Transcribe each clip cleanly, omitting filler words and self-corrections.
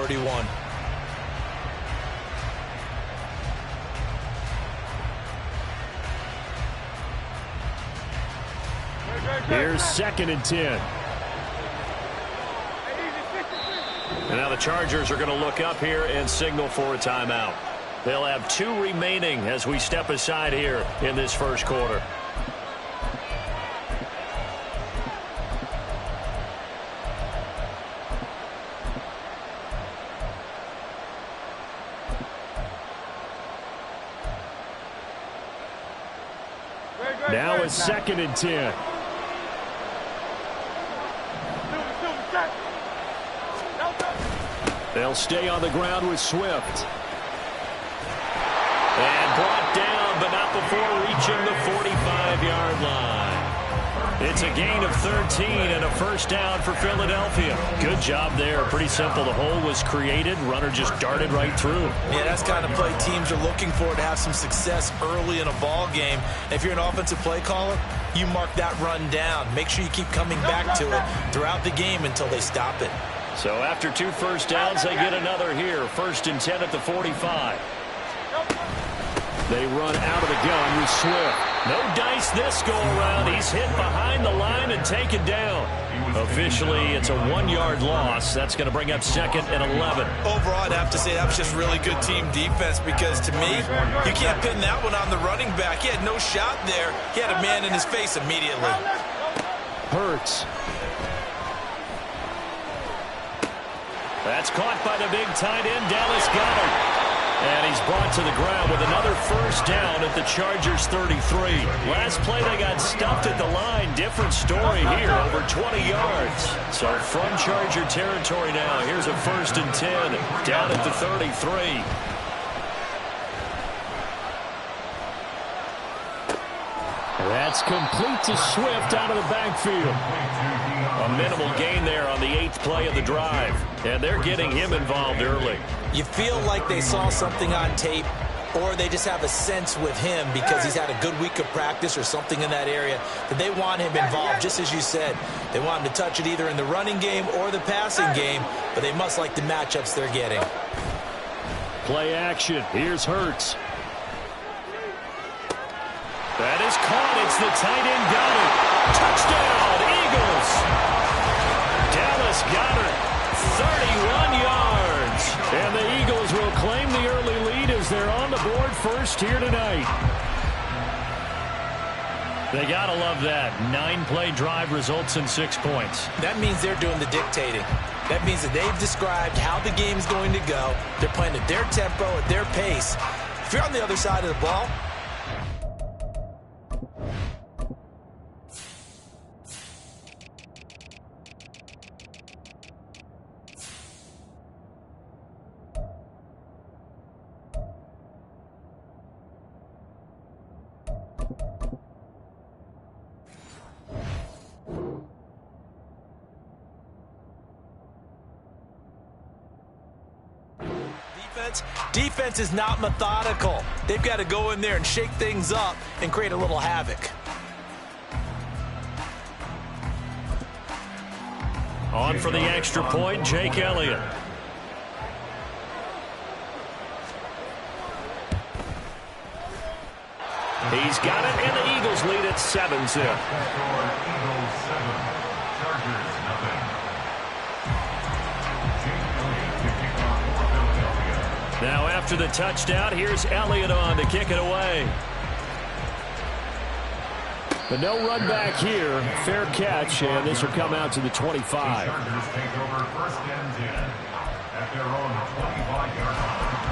31. Here's 2nd and 10. And now the Chargers are going to look up here and signal for a timeout. They'll have 2 remaining as we step aside here in this first quarter. Now it's 2nd and 10. They'll stay on the ground with Swift. And brought down, but not before reaching the 45-yard line. It's a gain of 13 and a first down for Philadelphia. Good job there. Pretty simple. The hole was created. Runner just darted right through. Yeah, that's the kind of play teams are looking for to have some success early in a ball game. If you're an offensive play caller, you mark that run down. Make sure you keep coming back to it throughout the game until they stop it. So after 2 first downs, they get another here. 1st and 10 at the 45. They run out of the gun with Swift. No dice this go-around. He's hit behind the line and taken down. Officially, it's a 1-yard loss. That's going to bring up 2nd and 11. Overall, I'd have to say that was just really good team defense because, to me, you can't pin that one on the running back. He had no shot there. He had a man in his face immediately. Hurts. That's caught by the big tight end, Dallas Goedert. And he's brought to the ground with another first down at the Chargers 33. Last play they got stuffed at the line. Different story here, over 20 yards. So from Charger territory now, here's a 1st and 10 down at the 33. That's complete to Swift out of the backfield. A minimal gain there on the 8th play of the drive. And they're getting him involved early. You feel like they saw something on tape, or they just have a sense with him because he's had a good week of practice or something in that area that they want him involved, just as you said. They want him to touch it either in the running game or the passing game, but they must like the matchups they're getting. Play action. Here's Hurts. That is caught. It's the tight end Goedert. Touchdown, Eagles. Dallas Goedert, 31 yards. And the Eagles will claim the early lead as they're on the board first here tonight. They got to love that. 9-play drive results in 6 points. That means they're doing the dictating. That means that they've described how the game's going to go. They're playing at their tempo, at their pace. If you're on the other side of the ball, defense is not methodical. They've got to go in there and shake things up and create a little havoc. On for the extra point, Jake Elliott. He's got it, and the Eagles lead at 7-zip. Now after the touchdown, here's Elliott on to kick it away. But no run back here. Fair catch, and this will come out to the 25. Chargers take over 1st and 10 at their own 25-yard line.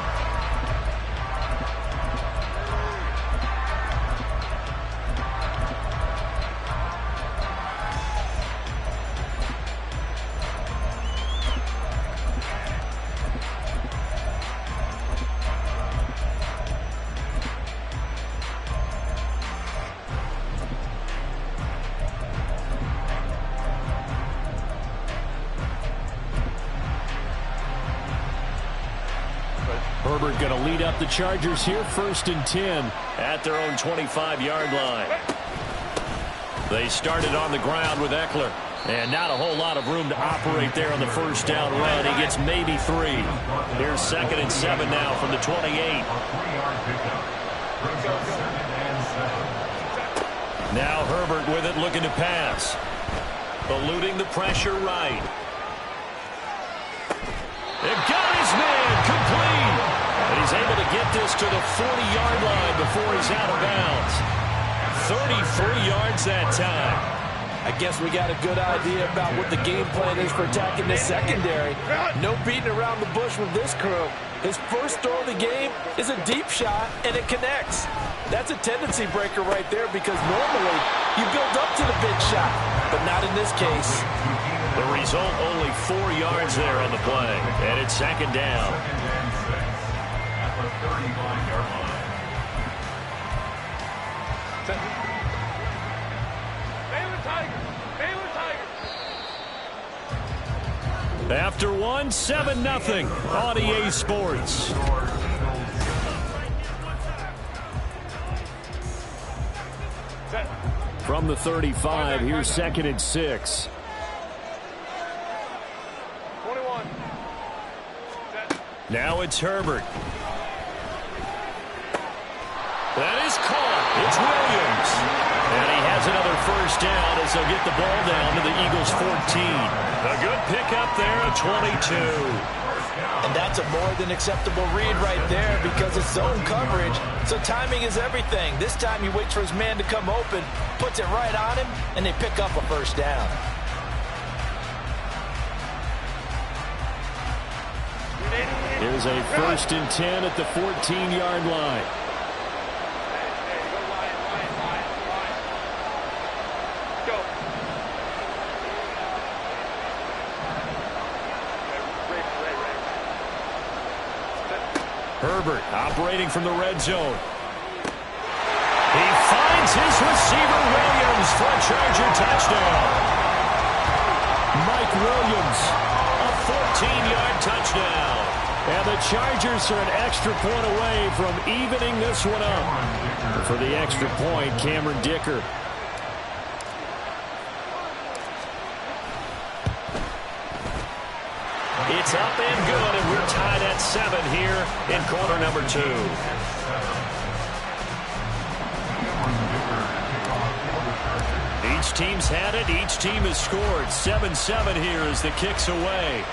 Herbert going to lead up the Chargers here, 1st and 10 at their own 25-yard line. They started on the ground with Eckler. And not a whole lot of room to operate there on the first down run. He gets maybe 3. Here's 2nd and 7 now from the 28. Now Herbert with it, looking to pass. Eluding the pressure right. It got his man complete. And he's able to get this to the 40-yard line before he's out of bounds. 33 yards that time. I guess we got a good idea about what the game plan is for attacking this secondary. No beating around the bush with this crew. His first throw of the game is a deep shot, and it connects. That's a tendency breaker right there because normally you build up to the big shot, but not in this case. The result, only 4 yards there on the play, and it's 2nd down. At the 35-yard line. After 1, 7-0 on EA Sports. From the 35, here's 2nd and 6. 21. Now it's Herbert. That is caught. It's Williams. And he has another first down as they'll get the ball down to the Eagles' 14. A good pickup there at 22. And that's a more than acceptable read right there because it's zone coverage, so timing is everything. This time he waits for his man to come open, puts it right on him, and they pick up a first down. Here's a 1st and 10 at the 14-yard line. Herbert operating from the red zone. He finds his receiver Williams for a Charger touchdown. Mike Williams, a 14-yard touchdown. And the Chargers are an extra point away from evening this one up. For the extra point, Cameron Dicker. It's up and good, and we're tied at 7 here in quarter number 2. Each team's had it. Each team has scored. 7-7 here as the kick's away.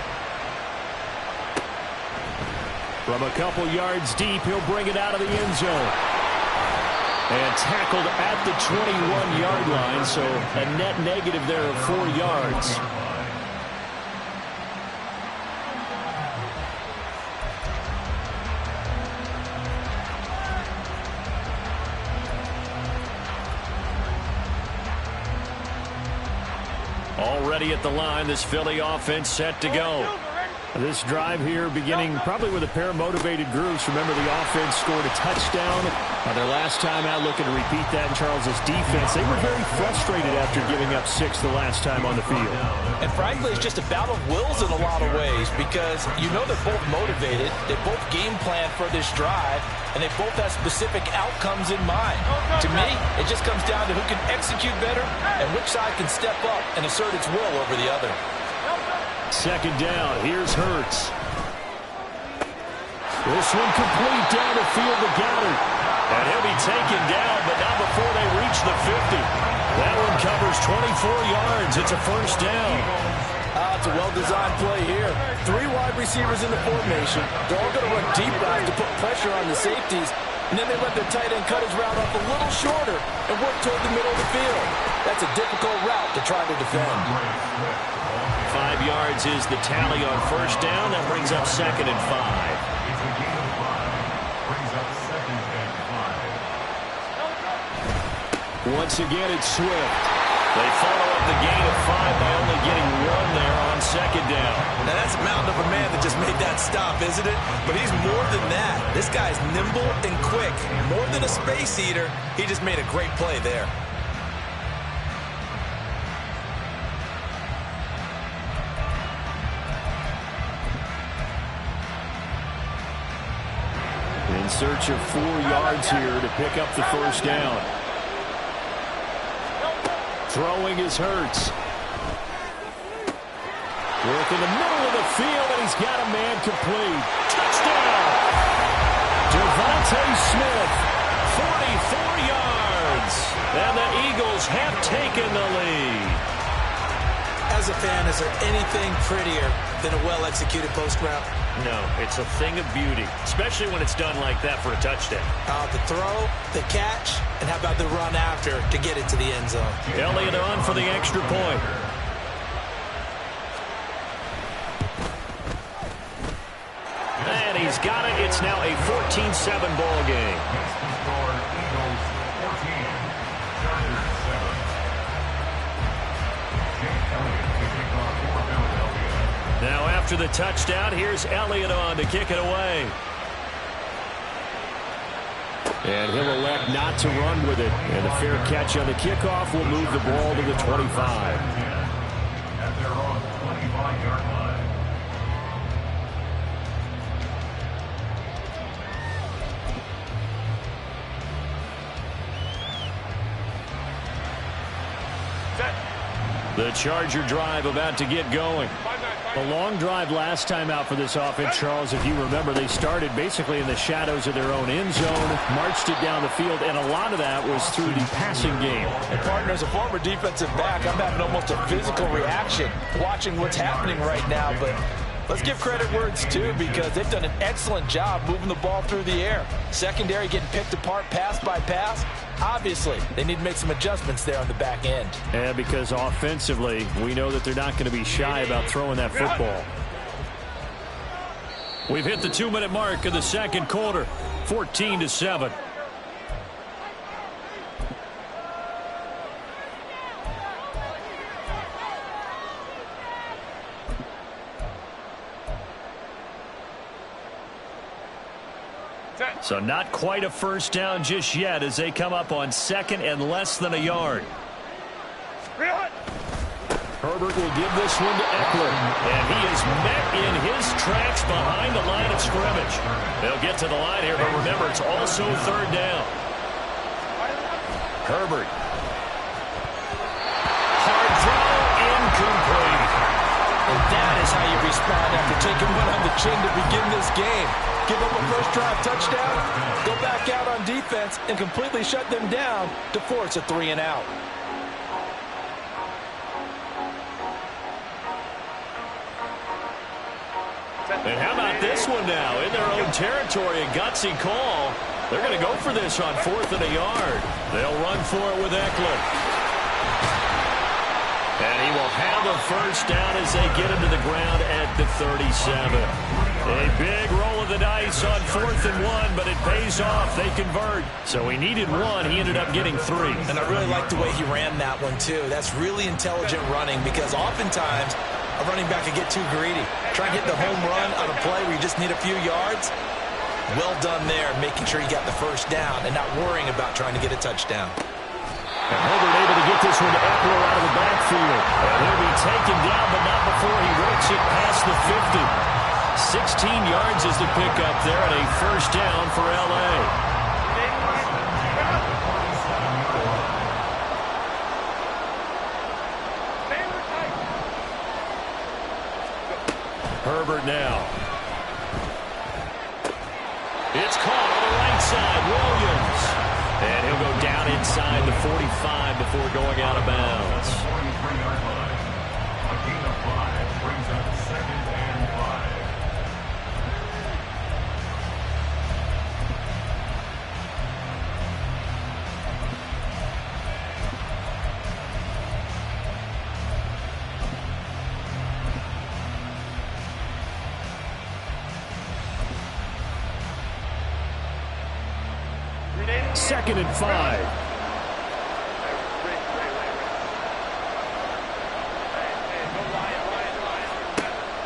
From a couple yards deep, he'll bring it out of the end zone. And tackled at the 21-yard line, so a net negative there of 4 yards. Already at the line, this Philly offense set to go. This drive here beginning probably with a pair of motivated groups. Remember, the offense scored a touchdown their last time out, looking to repeat that in Charles's defense. They were very frustrated after giving up 6 the last time on the field. And frankly, it's just a battle of wills in a lot of ways because you know they're both motivated. They both game plan for this drive, and they both have specific outcomes in mind. To me, it just comes down to who can execute better and which side can step up and assert its will over the other. 2nd down. Here's Hurts. This one complete down the field to Goddard. And he'll be taken down, but not before they reach the 50. That one covers 24 yards. It's a first down. It's a well-designed play here. 3 wide receivers in the formation. They're all going to run deep routes to put pressure on the safeties. And then they let their tight end cut his route off a little shorter and work toward the middle of the field. That's a difficult route to try to defend. 5 yards is the tally on first down. That brings up 2nd and 5. Once again, it's Swift. They follow up the gain of 5 by only getting 1 there on 2nd down. Now that's a mountain of a man that just made that stop, isn't it? But he's more than that. This guy's nimble and quick. More than a space eater, he just made a great play there. In search of 4 yards here to pick up the first down. Throwing is Hurts. Work in the middle of the field, and he's got a man complete. Touchdown! Devontae Smith, 44 yards. And the Eagles have taken the lead. As a fan, is there anything prettier than a well-executed post route? No, it's a thing of beauty, especially when it's done like that for a touchdown. The throw, the catch, and how about the run after to get it to the end zone? Elliott on for the extra point. And he's got it. It's now a 14-7 ball game. Now after the touchdown, here's Elliott on to kick it away. And he'll elect not to run with it. And a fair catch on the kickoff will move the ball to the 25. At their own 25-yard line. The Charger drive about to get going. A long drive last time out for this offense, Charles. If you remember, they started basically in the shadows of their own end zone, marched it down the field, and a lot of that was through the passing game. And partner, as a former defensive back, I'm having almost a physical reaction watching what's happening right now. But let's give credit where it's due, because they've done an excellent job moving the ball through the air. Secondary getting picked apart pass by pass. Obviously, they need to make some adjustments there on the back end. And because offensively, we know that they're not going to be shy about throwing that football. We've hit the 2-minute mark of the second quarter, 14-7. So not quite a first down just yet as they come up on second and less than a yard. Herbert will give this one to Eckler. And he is met in his tracks behind the line of scrimmage. They'll get to the line here, but remember, it's also third down. Herbert. Hard throw, incomplete. And that is how you respond after taking one on the chin to begin this game. Give up a first drive touchdown, go back out on defense, and completely shut them down to force a 3-and-out. And how about this one now? In their own territory, a gutsy call. They're going to go for this on 4th and a yard. They'll run for it with Eckler. And he will have a first down as they get him to the ground at the 37. A big roll of the dice on 4th and 1, but it pays off. They convert. So he needed 1. He ended up getting 3. And I really like the way he ran that one, too. That's really intelligent running, because oftentimes a running back can get too greedy. Try and hit the home run on a play where you just need a few yards. Well done there, making sure you got the first down and not worrying about trying to get a touchdown. And Herbert able to get this one to Eckler out of the backfield. And he'll be taken down, but not before he works it past the 50. 16 yards is the pickup there, and a first down for L.A. Herbert now. It's caught on the right side. Williams. And he'll go down inside the 45 before going out of bounds. 43-yard line. A gain of 5 brings up 2nd and 5. Second and 5.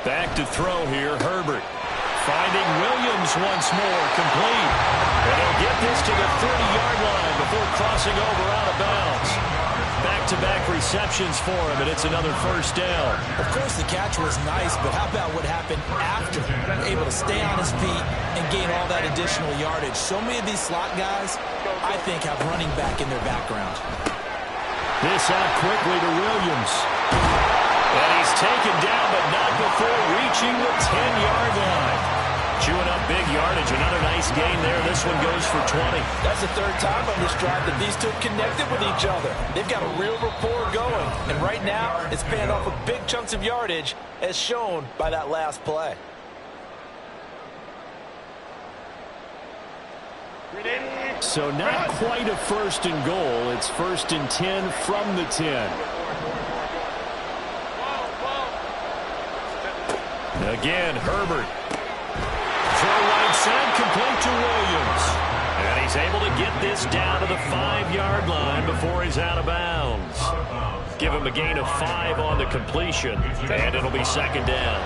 Back to throw here, Herbert. Finding Williams once more, complete. And he'll get this to the 30-yard line before crossing over out of bounds. Back-to-back receptions for him, and it's another first down. Of course, the catch was nice, but how about what happened after? Able to stay on his feet and gain all that additional yardage. So many of these slot guys, I think, have running back in their background. This out quickly to Williams. And he's taken down, but not before reaching the 10-yard line. Chewing up big yardage. Another nice gain there. This one goes for 20. That's the third time on this drive that these two connected with each other. They've got a real rapport going. And right now, it's paying off with big chunks of yardage, as shown by that last play. So not quite a first and goal. It's first and 10 from the 10. Again, Herbert. Throw right side, complete to Williams. And he's able to get this down to the 5-yard line before he's out of bounds. Give him a gain of 5 on the completion, and it'll be second down.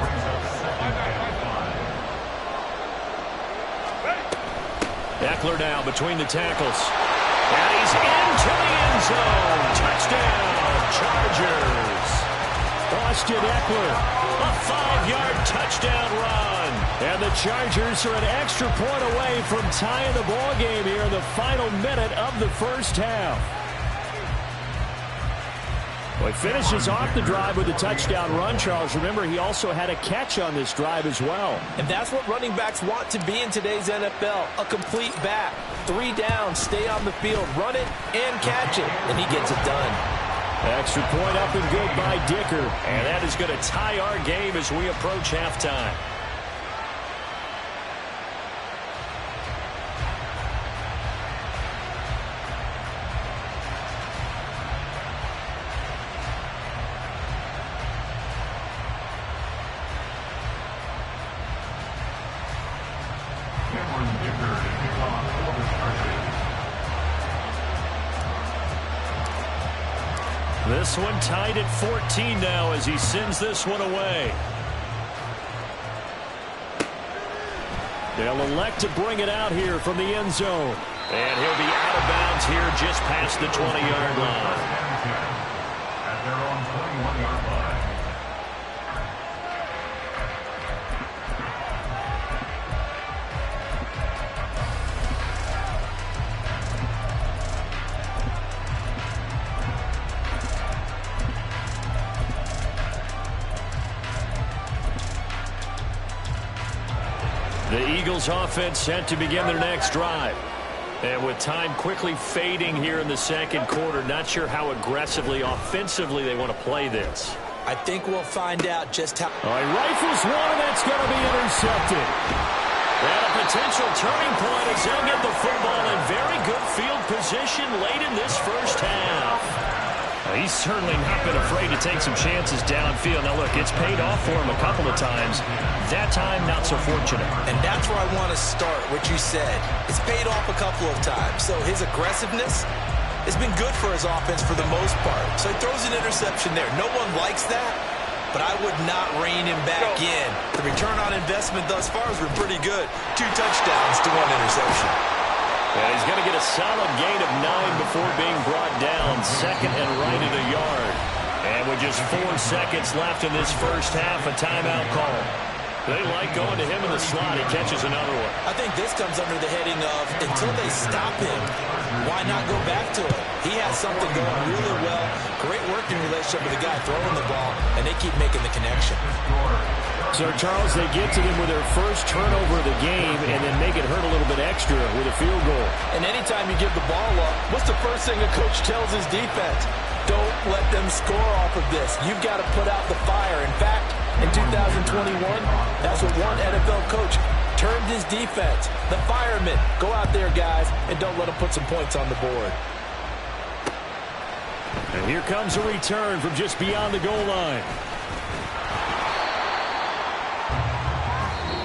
Eckler now between the tackles. And he's into the end zone. Touchdown, Chargers. Austin Eckler, a 5-yard touchdown run. And the Chargers are an extra point away from tying the ball game here in the final minute of the first half. Well, he finishes off the drive with a touchdown run, Charles. Remember, he also had a catch on this drive as well. And that's what running backs want to be in today's NFL, a complete back. 3 down, stay on the field, run it, and catch it. And he gets it done. Extra point up and good by Dicker. And that is going to tie our game as we approach halftime. This one tied at 14 now as he sends this one away. They'll elect to bring it out here from the end zone. And he'll be out of bounds here just past the 20-yard line. At their own 21-yard line. The Eagles offense set to begin their next drive. And with time quickly fading here in the second quarter, not sure how aggressively, offensively they want to play this. I think we'll find out just how. All right, rifles one, and that's going to be intercepted. And a potential turning point as they'll get the football in very good field position late in this first half. He's certainly not been afraid to take some chances downfield. Now, look, it's paid off for him a couple of times. That time, not so fortunate. And that's where I want to start, what you said. It's paid off a couple of times. So his aggressiveness has been good for his offense for the most part. So he throws an interception there. No one likes that, but I would not rein him back in. The return on investment thus far has been pretty good. 2 touchdowns to 1 interception. And he's going to get a solid gain of 9 before being brought down. Second and right at a yard. And with just 4 seconds left in this first half, a timeout call. They like going to him in the slot. He catches another one. I think this comes under the heading of, until they stop him, why not go back to it? He has something going really well. Great working relationship with the guy throwing the ball, and they keep making the connection. So, Charles, they get to them with their first turnover of the game and then make it hurt a little bit extra with a field goal. And anytime you give the ball up, what's the first thing a coach tells his defense? Don't let them score off of this. You've got to put out the fire. In fact, in 2021, that's what one NFL coach termed his defense. The firemen. Go out there, guys, and don't let them put some points on the board. And here comes a return from just beyond the goal line.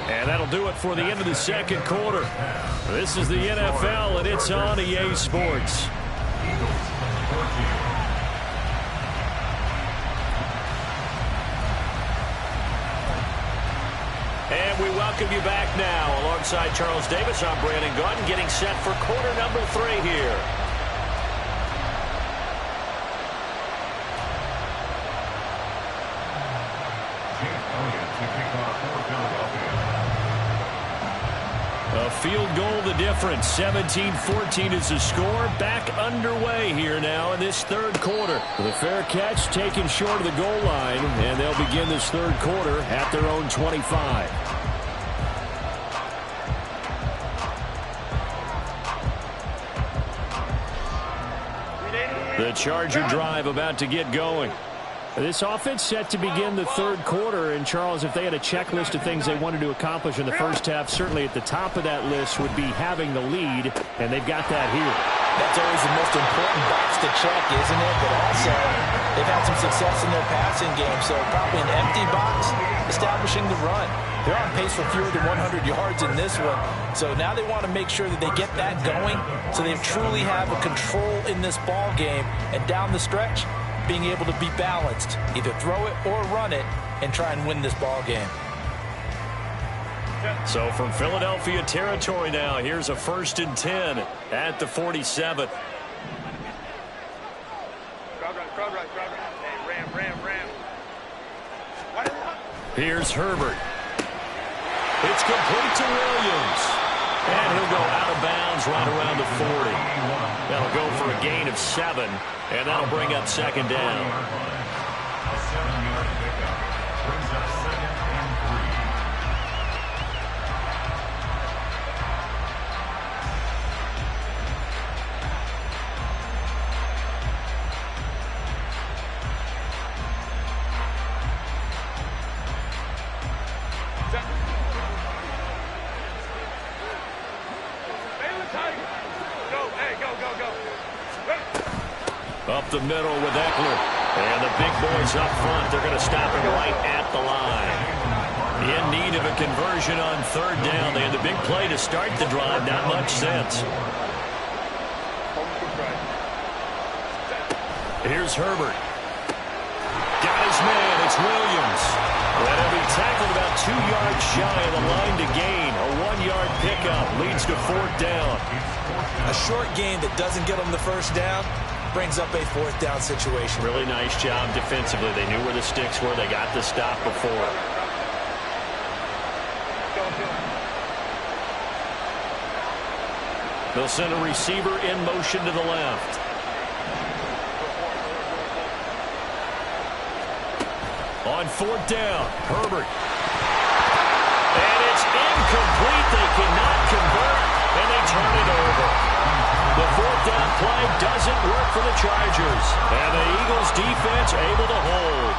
And that'll do it for the end of the second quarter. This is the NFL, and it's on EA Sports. And we welcome you back now. Alongside Charles Davis, I'm Brandon Gaudin, getting set for quarter number 3 here. A field goal the difference. 17-14 is the score. Back underway here now in this third quarter. The fair catch taken short of the goal line, and they'll begin this third quarter at their own 25. The Charger drive about to get going. This offense set to begin the third quarter. And, Charles, if they had a checklist of things they wanted to accomplish in the first half, certainly at the top of that list would be having the lead, and they've got that here. That's always the most important box to check, isn't it? But also, they've had some success in their passing game, so probably an empty box establishing the run. They're on pace for fewer than 100 yards in this one, so now they want to make sure that they get that going so they truly have a control in this ball game, and down the stretch, being able to be balanced, either throw it or run it, and try and win this ball game. So from Philadelphia territory now, here's a 1st and 10 at the 47. Here's Herbert. It's complete to Williams. And he'll go out of bounds right around the 40. That'll go for a gain of 7, and that'll bring up 2nd down. A 7-yard pickup brings up 2nd and 3. Up the middle with Eckler. And the big boys up front, they're going to stop him right at the line. In need of a conversion on 3rd down. They had the big play to start the drive. Not much sense. Here's Herbert. Got his man. It's Williams. And he'll be tackled about 2 yards shy of the line to gain. A 1-yard pickup leads to 4th down. A short gain that doesn't get them the 1st down brings up a 4th down situation. Really nice job defensively. They knew where the sticks were. They got the stop before. They'll send a receiver in motion to the left. On 4th down, Herbert. And it's incomplete. They cannot convert, and they turn it over. The 4th down play doesn't work for the Chargers. And the Eagles defense able to hold.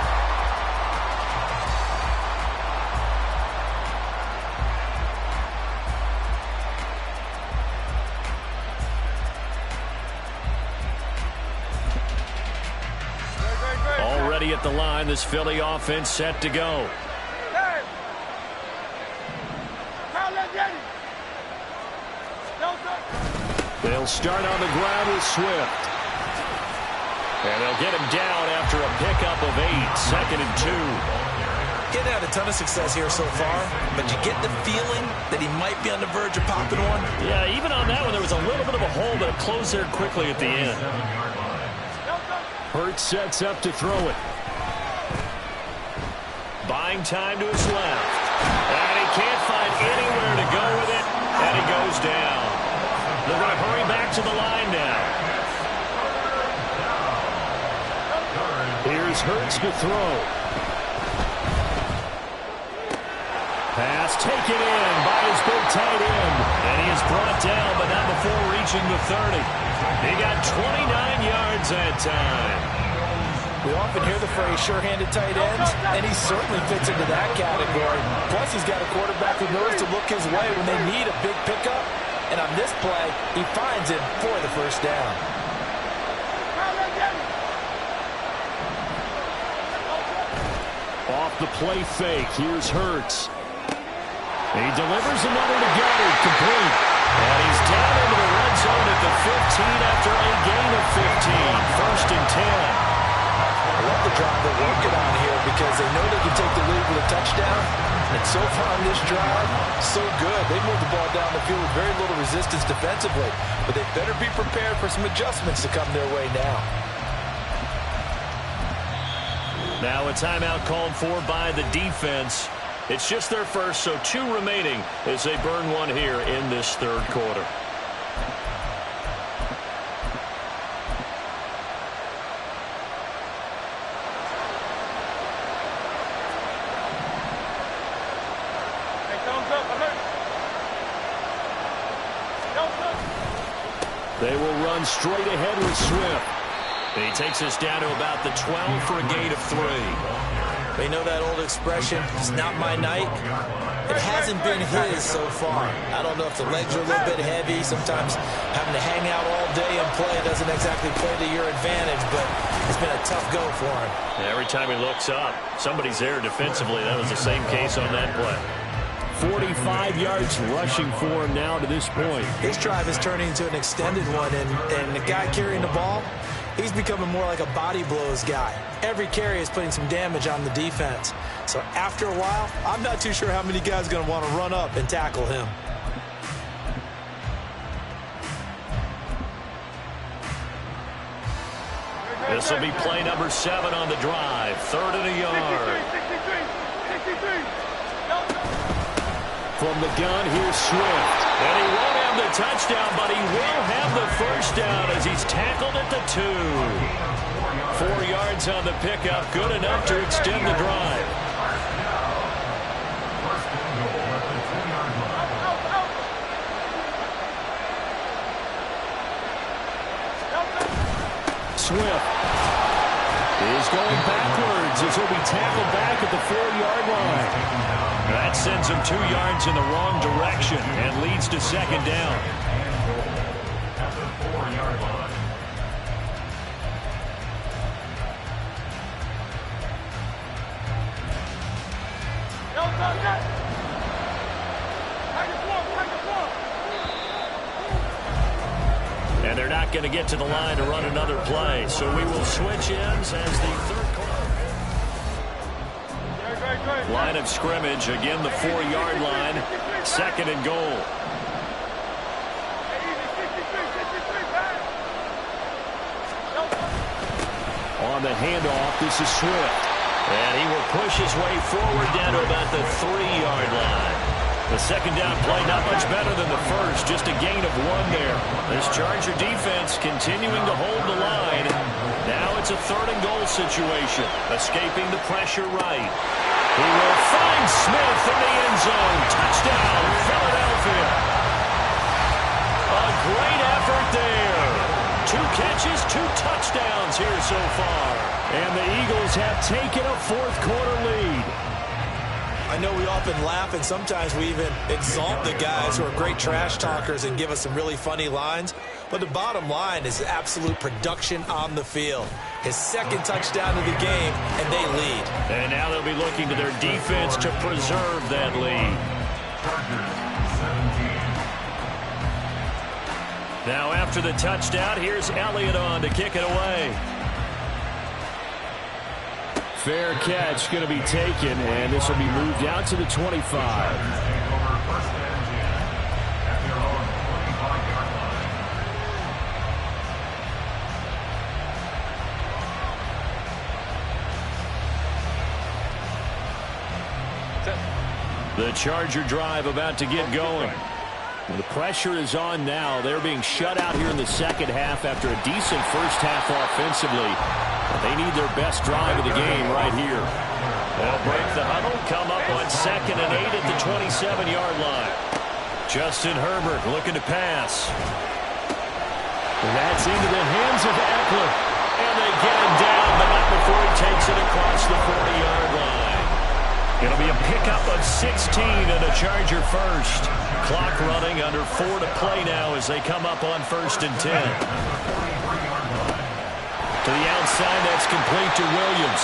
Already at the line, this Philly offense set to go. They'll start on the ground with Swift. And they'll get him down after a pickup of 8, 2nd and 2. Getting had a ton of success here so far, but you get the feeling that he might be on the verge of popping one. Yeah, even on that one, there was a little bit of a hole, but it closed there quickly at the end. Hurts sets up to throw it. Buying time to his left. And he can't find anywhere to go with it, and he goes down. They're going to hurry back to the line now. Here's Hurts to throw. Pass taken in by his big tight end. And he is brought down, but not before reaching the 30. He got 29 yards that time. We often hear the phrase sure-handed tight ends, and he certainly fits into that category. Plus, he's got a quarterback who knows to look his way when they need a big pickup. And on this play, he finds him for the 1st down. Off the play fake, here's Hurts. He delivers another to Goddard, complete. And he's down into the red zone at the 15 after a gain of 15. 1st and 10. I love the drive they're working on here because they know they can take the lead with a touchdown. And so far on this drive, so good. They moved the ball down the field with very little resistance defensively. But they better be prepared for some adjustments to come their way now. Now a timeout called for by the defense. It's just their first, so 2 remaining as they burn one here in this third quarter. They will run straight ahead with Swift. He takes us down to about the 12 for a gain of 3. They know that old expression, it's not my night. It hasn't been his so far. I don't know if the legs are a little bit heavy. Sometimes having to hang out all day and play doesn't exactly play to your advantage, but it's been a tough go for him. Every time he looks up, somebody's there defensively. That was the same case on that play. 45 yards rushing for him now to this point. This drive is turning into an extended one, and the guy carrying the ball, he's becoming more like a body blows guy. Every carry is putting some damage on the defense. So after a while, I'm not too sure how many guys are going to want to run up and tackle him. This will be play number 7 on the drive. 3rd and a yard. From the gun, here's Swift. And he won't have the touchdown, but he will have the first down as he's tackled at the 2. 4 yards on the pickup, good enough to extend the drive. Swift is going backwards as he'll be tackled back at the 4-yard line. That sends him 2 yards in the wrong direction and leads to 2nd down. At the 4-yard line. And they're not going to get to the line to run another play, so we will switch ends as the third quarter. Line of scrimmage, again the 4-yard line, 2nd and goal. On the handoff, this is Swift. And he will push his way forward down to about the 3-yard line. The 2nd down play not much better than the first, just a gain of 1 there. This Charger defense continuing to hold the line. Now it's a 3rd and goal situation, escaping the pressure right. He will find Smith in the end zone. Touchdown, Philadelphia. A great effort there. 2 catches, 2 touchdowns here so far. And the Eagles have taken a 4th quarter lead. I know we often laugh, and sometimes we even exalt the guys who are great trash talkers and give us some really funny lines. But the bottom line is absolute production on the field. His 2nd touchdown of the game, and they lead. And now they'll be looking to their defense to preserve that lead. Now after the touchdown, here's Elliott on to kick it away. Fair catch going to be taken, and this will be moved out to the 25. The Charger drive about to get going. The pressure is on now. They're being shut out here in the 2nd half after a decent first half offensively. They need their best drive of the game right here. They'll break the huddle, come up on 2nd and 8 at the 27-yard line. Justin Herbert looking to pass. That's into the hands of Eckler. And they get him down, but not before he takes it across the 40-yard line. It'll be a pickup of 16 and a Charger first. Clock running, under 4 to play now as they come up on 1st and 10. To the outside, that's complete to Williams.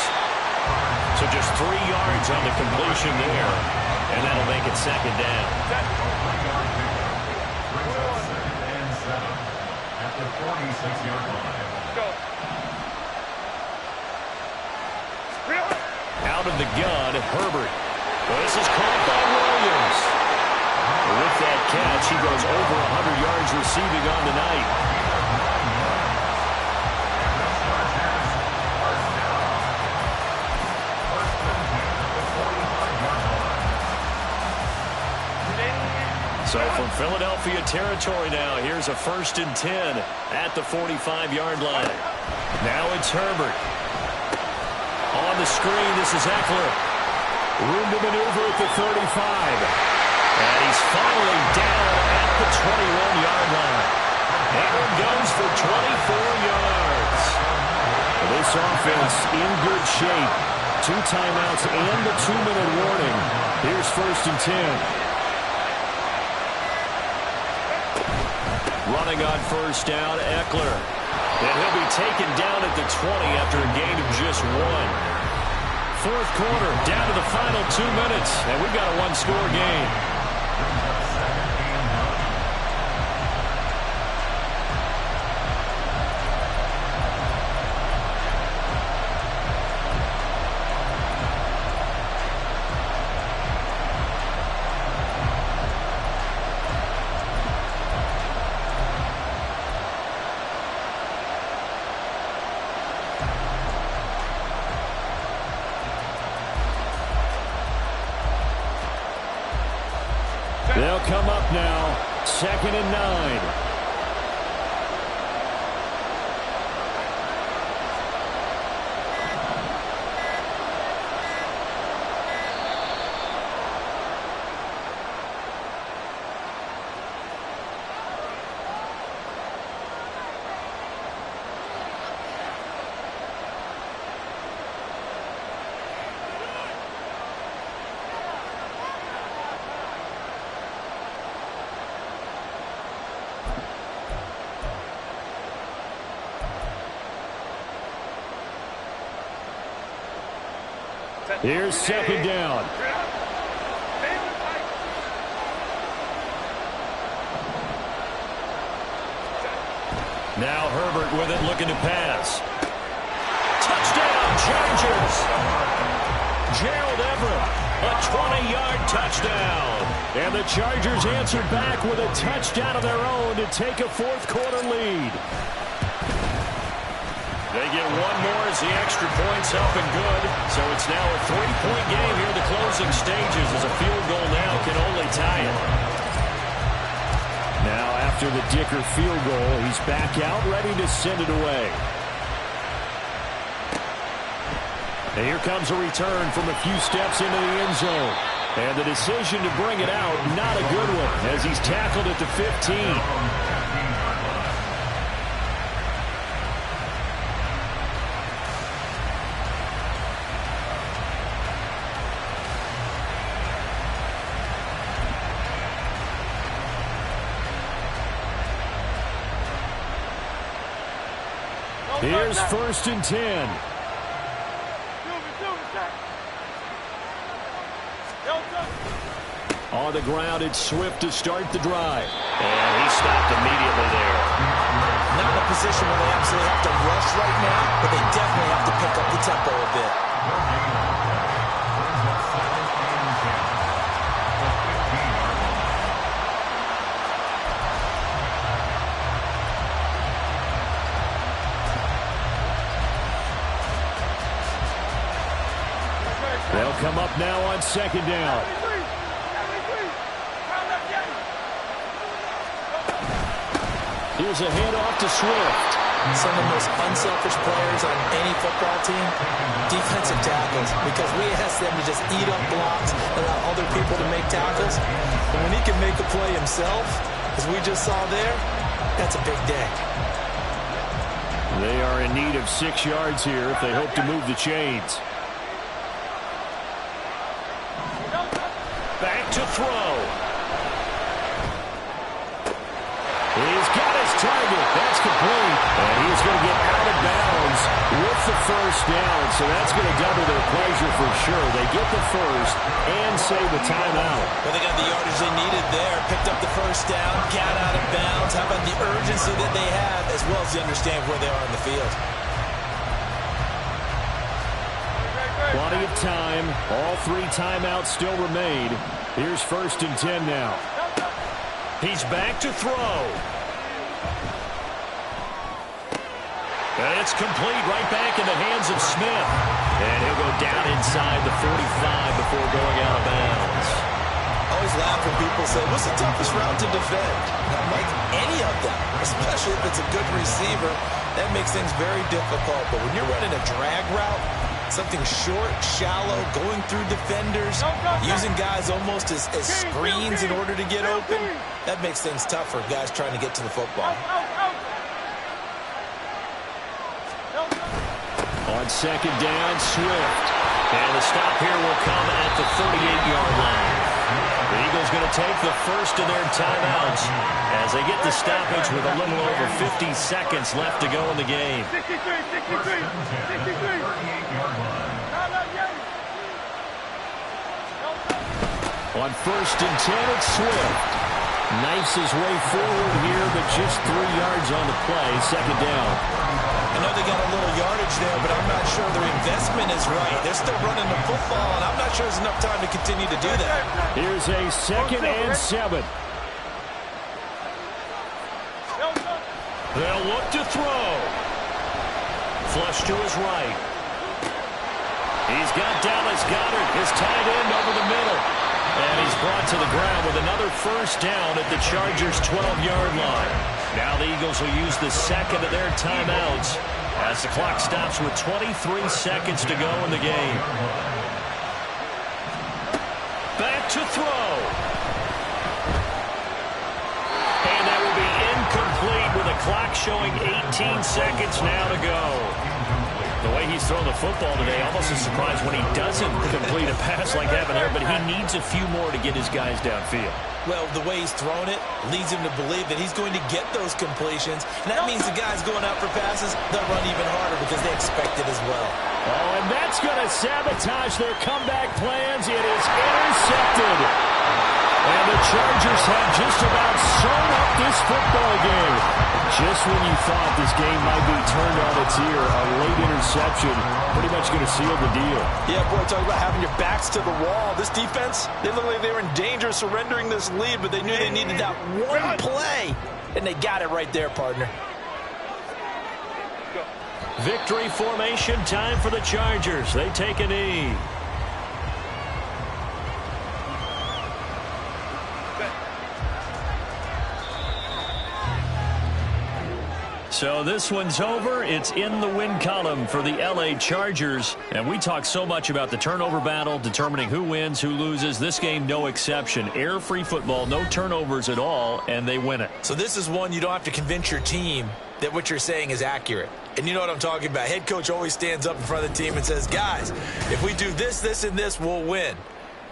So just 3 yards on the completion there. And that'll make it 2nd down. At the 46-yard line. Out of the gun, Herbert. Well, this is caught by Williams. With that catch, he goes over 100 yards receiving on the night. So from Philadelphia territory now, here's a 1st and 10 at the 45-yard line. Now it's Herbert. On the screen, this is Eckler. Room to maneuver at the 35. And he's finally down at the 21-yard line. That one goes for 24 yards. This offense in good shape. 2 timeouts and the 2-minute warning. Here's 1st and 10. Running on 1st down, Eckler. And he'll be taken down at the 20 after a gain of just 1. 4th quarter, down to the final 2 minutes, and we've got a 1-score game. They'll come up now, 2nd and 9. Here's 2nd down. Now Herbert with it, looking to pass. Touchdown, Chargers! Gerald Everett, a 20-yard touchdown. And the Chargers answer back with a touchdown of their own to take a 4th quarter lead. They get 1 more as the extra point's up and good. So it's now a 3-point game here in the closing stages as a field goal now can only tie it. Now after the Dicker field goal, he's back out ready to send it away. And here comes a return from a few steps into the end zone. And the decision to bring it out, not a good one, as he's tackled at the 15. Here's 1st and 10. On the ground, it's Swift to start the drive. And he stopped immediately there. Not in a position where they absolutely have to rush right now, but they definitely have to pick up the tempo a bit. They'll come up now on 2nd down. Here's a handoff to Swift. Some of the most unselfish players on any football team, defensive tackles, because we ask them to just eat up blocks, allow other people to make tackles. And when he can make a play himself, as we just saw there, that's a big day. They are in need of 6 yards here if they hope to move the chains. Back to throw. He's got his target. That's complete. And he's going to get out of bounds with the 1st down. So that's going to double their pleasure for sure. They get the 1st and save the timeout. Well, they got the yardage they needed there. Picked up the 1st down, got out of bounds. How about the urgency that they have, as well as the understanding where they are in the field. Plenty of time. All 3 timeouts still remain. Here's 1st and 10 now. He's back to throw. And it's complete right back in the hands of Smith. And he'll go down inside the 45 before going out of bounds. Always always laugh when people say, what's the toughest route to defend? And I'm like, any of them, especially if it's a good receiver. That makes things very difficult. But when you're running a drag route, something short, shallow, going through defenders, using guys almost as screens in order to get open, that makes things tough for guys trying to get to the football. On second down, Swift. And the stop here will come at the 38-yard line. The Eagles going to take the first of their timeouts as they get the stoppage with a little over 50 seconds left to go in the game. On first and 10, it's Swift. Knifes his way forward here, but just 3 yards on the play. Second down. I know they got a little yardage there, but I'm not sure their investment is right. They're still running the football, and I'm not sure there's enough time to continue to do that. Here's a 2nd and 7. They'll look to throw. Flush to his right. He's got Dallas Goedert, his tight end, over the middle. And he's brought to the ground with another first down at the Chargers' 12-yard line. Now the Eagles will use the second of their timeouts as the clock stops with 23 seconds to go in the game. Back to throw. And that will be incomplete with the clock showing 18 seconds now to go. The way he's thrown the football today, almost a surprise when he doesn't complete a pass like that there, but he needs a few more to get his guys downfield. Well, the way he's thrown it leads him to believe that he's going to get those completions. And that means the guys going out for passes, they'll run even harder because they expect it as well. Oh, and that's going to sabotage their comeback plans. It is intercepted. And the Chargers have just about sewn up this football game. Just when you thought this game might be turned on its ear, a late interception pretty much going to seal the deal. Yeah, boy, talk about having your backs to the wall. This defense, they look like they were in danger of surrendering this lead, but they knew they needed that one play, and they got it right there, partner. Victory formation time for the Chargers. They take a knee. So this one's over. It's in the win column for the LA Chargers. And we talk so much about the turnover battle, determining who wins, who loses. This game, no exception. Error-free football, no turnovers at all, and they win it. So this is one you don't have to convince your team that what you're saying is accurate. And you know what I'm talking about. Head coach always stands up in front of the team and says, guys, if we do this, this, and this, we'll win.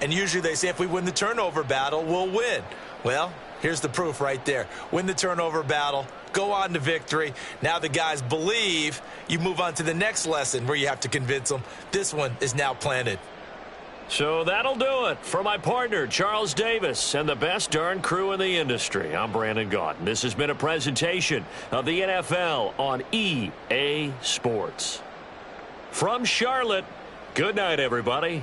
And usually they say if we win the turnover battle, we'll win. Well, here's the proof right there. Win the turnover battle. Go on to victory. Now the guys believe. You move on to the next lesson where you have to convince them. This one is now planted. So that'll do it for my partner, Charles Davis, and the best darn crew in the industry. I'm Brandon Gaudin. This has been a presentation of the NFL on EA Sports. From Charlotte, good night, everybody.